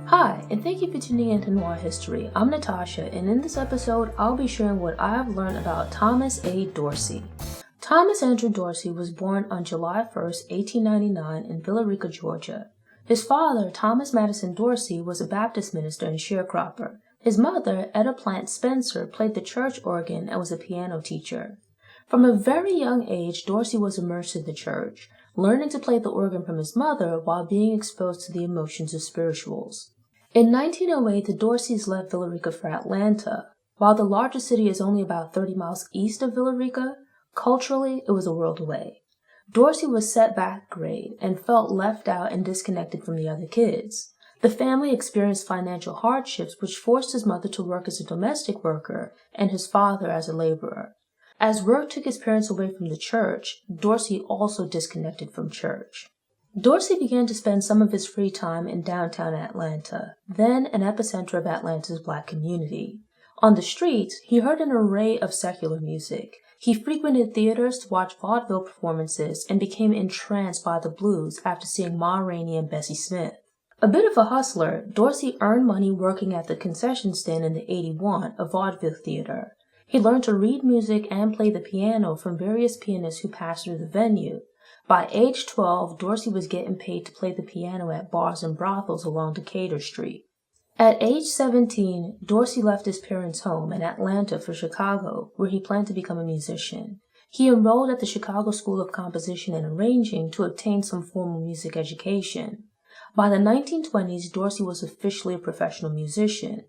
Hi, and thank you for tuning in to Noir History. I'm Natasha, and in this episode, I'll be sharing what I've learned about Thomas A. Dorsey. Thomas Andrew Dorsey was born on July 1st, 1899 in Villarica, Georgia. His father, Thomas Madison Dorsey, was a Baptist minister and sharecropper. His mother, Etta Plant Spencer, played the church organ and was a piano teacher. From a very young age, Dorsey was immersed in the church, learning to play the organ from his mother while being exposed to the emotions of spirituals. In 1908, the Dorseys left Villarica for Atlanta. While the largest city is only about 30 miles east of Villarica, culturally it was a world away. Dorsey was set back grade and felt left out and disconnected from the other kids. The family experienced financial hardships which forced his mother to work as a domestic worker and his father as a laborer. As work took his parents away from the church, Dorsey also disconnected from church. Dorsey began to spend some of his free time in downtown Atlanta, then an epicenter of Atlanta's black community. On the streets, he heard an array of secular music. He frequented theaters to watch vaudeville performances and became entranced by the blues after seeing Ma Rainey and Bessie Smith. A bit of a hustler, Dorsey earned money working at the concession stand in the 81, a vaudeville theater. He learned to read music and play the piano from various pianists who passed through the venue. By age 12, Dorsey was getting paid to play the piano at bars and brothels along Decatur Street. At age 17, Dorsey left his parents' home in Atlanta for Chicago, where he planned to become a musician. He enrolled at the Chicago School of Composition and Arranging to obtain some formal music education. By the 1920s, Dorsey was officially a professional musician.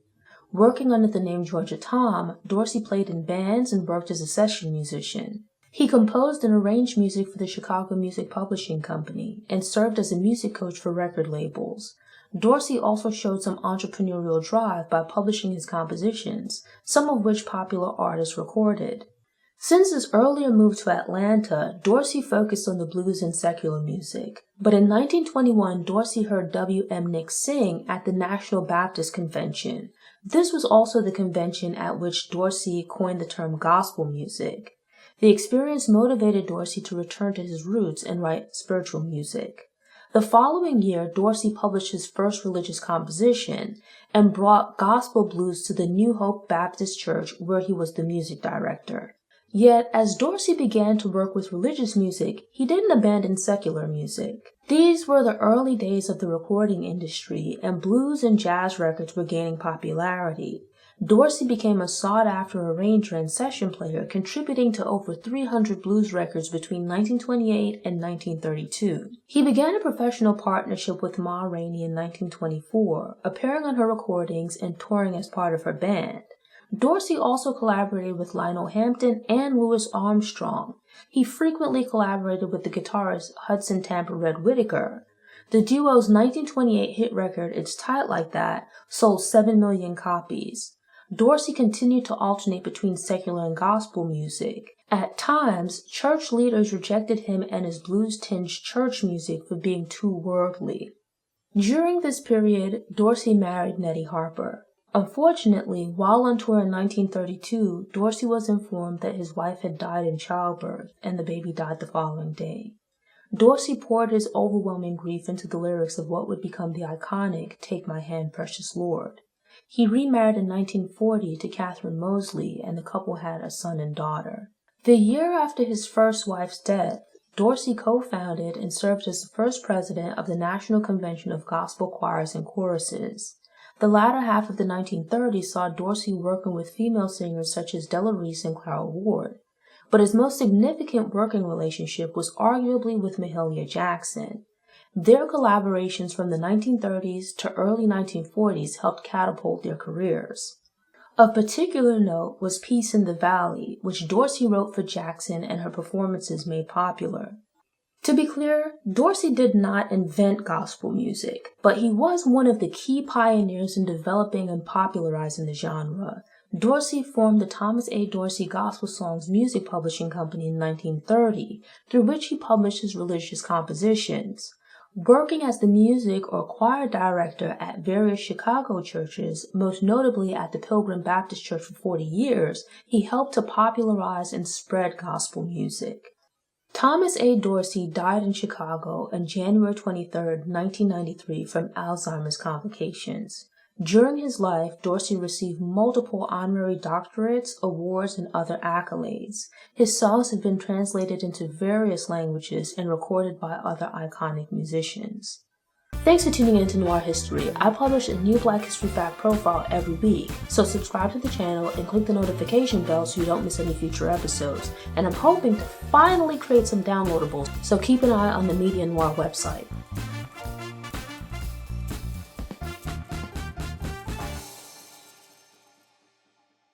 Working under the name Georgia Tom, Dorsey played in bands and worked as a session musician. He composed and arranged music for the Chicago Music Publishing Company and served as a music coach for record labels. Dorsey also showed some entrepreneurial drive by publishing his compositions, some of which popular artists recorded. Since his earlier move to Atlanta, Dorsey focused on the blues and secular music. But in 1921, Dorsey heard W.M. Nix sing at the National Baptist Convention. This was also the convention at which Dorsey coined the term gospel music. The experience motivated Dorsey to return to his roots and write spiritual music. The following year, Dorsey published his first religious composition and brought gospel blues to the New Hope Baptist Church, where he was the music director. Yet, as Dorsey began to work with religious music, he didn't abandon secular music. These were the early days of the recording industry, and blues and jazz records were gaining popularity. Dorsey became a sought-after arranger and session player, contributing to over 300 blues records between 1928 and 1932. He began a professional partnership with Ma Rainey in 1924, appearing on her recordings and touring as part of her band. Dorsey also collaborated with Lionel Hampton and Louis Armstrong. He frequently collaborated with the guitarist Hudson Tampa Red Whitaker. The duo's 1928 hit record, It's Tight Like That, sold 7 million copies. Dorsey continued to alternate between secular and gospel music. At times, church leaders rejected him and his blues-tinged church music for being too worldly. During this period, Dorsey married Nettie Harper. Unfortunately, while on tour in 1932, Dorsey was informed that his wife had died in childbirth, and the baby died the following day. Dorsey poured his overwhelming grief into the lyrics of what would become the iconic Take My Hand, Precious Lord. He remarried in 1940 to Catherine Mosley, and the couple had a son and daughter. The year after his first wife's death, Dorsey co-founded and served as the first president of the National Convention of Gospel Choirs and Choruses. The latter half of the 1930s saw Dorsey working with female singers such as Della Reese and Clara Ward. But his most significant working relationship was arguably with Mahalia Jackson. Their collaborations from the 1930s to early 1940s helped catapult their careers. Of particular note was Peace in the Valley, which Dorsey wrote for Jackson and her performances made popular. To be clear, Dorsey did not invent gospel music, but he was one of the key pioneers in developing and popularizing the genre. Dorsey formed the Thomas A. Dorsey Gospel Songs Music Publishing Company in 1930, through which he published his religious compositions. Working as the music or choir director at various Chicago churches, most notably at the Pilgrim Baptist Church for 40 years, he helped to popularize and spread gospel music. Thomas A. Dorsey died in Chicago on January 23, 1993 from Alzheimer's complications. During his life, Dorsey received multiple honorary doctorates, awards, and other accolades. His songs have been translated into various languages and recorded by other iconic musicians. Thanks for tuning in to Noir History. I publish a new Black History Fact profile every week, so subscribe to the channel and click the notification bell so you don't miss any future episodes. And I'm hoping to finally create some downloadables, so keep an eye on the Media Noir website.